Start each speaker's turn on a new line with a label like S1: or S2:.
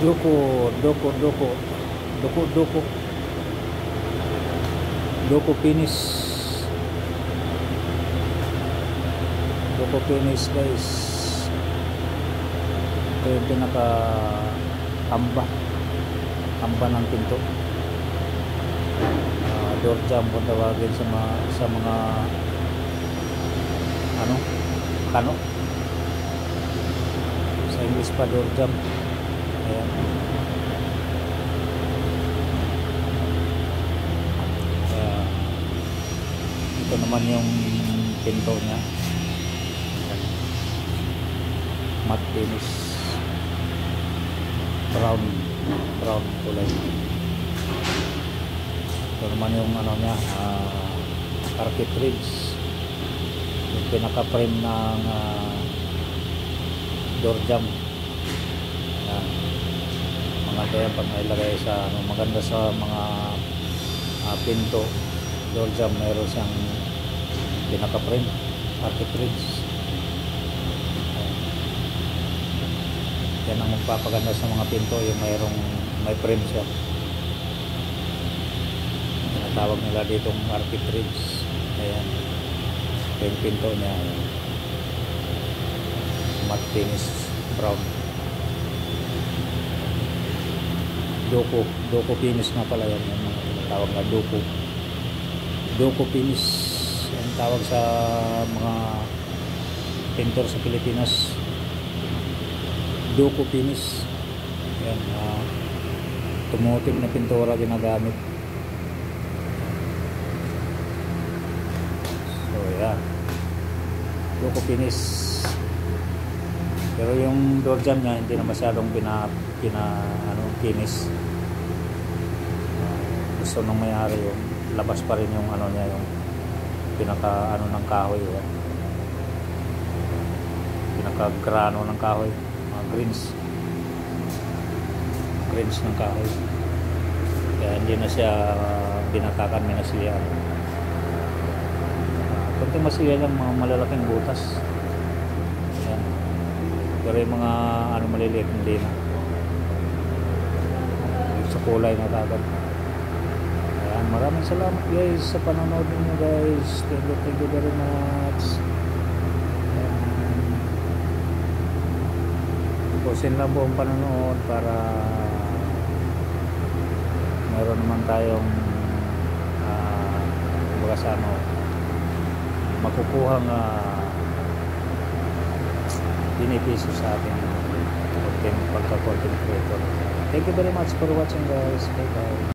S1: Doko, doko, doko, doko, doko, doko finish, doko finish guys. Ito yung pinaka hamba ng pinto. Door jam kung tawagin sa mga ano, kano sa English pa, door jam. Ayan. Ito naman yung pinto nya, matte finish, brown kulay. Ito naman yung ano nya, carpet ribs, yung pinaka frame ng door jam. Ayan. Maganda yan pag nailagay sa ano, maganda sa mga pinto door jam, mayroon siyang pinaka frame, carpet ribs. Yan ang magpapaganda sa mga pinto, yung may frame siya. Tawag nila ditong carpet ribs. Ayan, yung pinto niya, matte finish, brown. Doko finish na pala yan, yung mga tawag na doko finish ang tawag sa mga pintor sa Pilipinas. Doko finish. Ayan, automotive na pintura ginagamit. So yeah, doko finish. Pero yung door jam nya hindi na masyadong finish. Gusto nang may-ari yung labas pa rin yung ano niya, yung pinaka ano ng kahoy, pinaka grano ng kahoy, mga greens ng kahoy. Kaya hindi na siya binatakan, minasilihan. Kunting masilya lang, mga malalaking butas. Ayan. Pero yung mga ano maliliit hindi na, sa kulay na kagad. Ayan, maraming salamat guys sa panonood niyo guys. Thank you very much. Pusin lang po ang panonood para meron naman tayong makukuhang benepisyo sa ating pagka-content creator. Thank you very much for watching guys. Bye bye.